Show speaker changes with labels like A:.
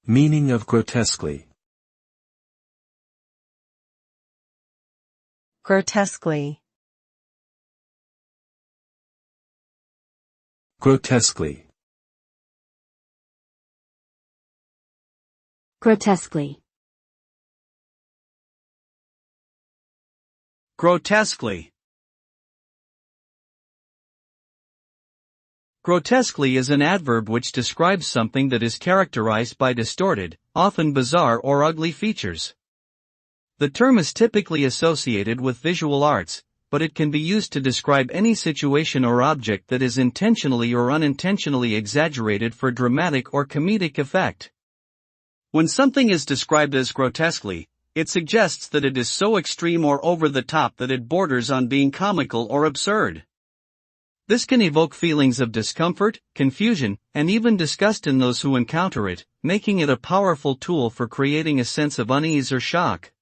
A: Meaning of grotesquely.
B: Grotesquely.
A: Grotesquely.
C: Grotesquely.
D: Grotesquely. Grotesquely is an adverb which describes something that is characterized by distorted, often bizarre or ugly features. The term is typically associated with visual arts, but it can be used to describe any situation or object that is intentionally or unintentionally exaggerated for dramatic or comedic effect. When something is described as grotesquely, it suggests that it is so extreme or over the top that it borders on being comical or absurd. This can evoke feelings of discomfort, confusion, and even disgust in those who encounter it, making it a powerful tool for creating a sense of unease or shock.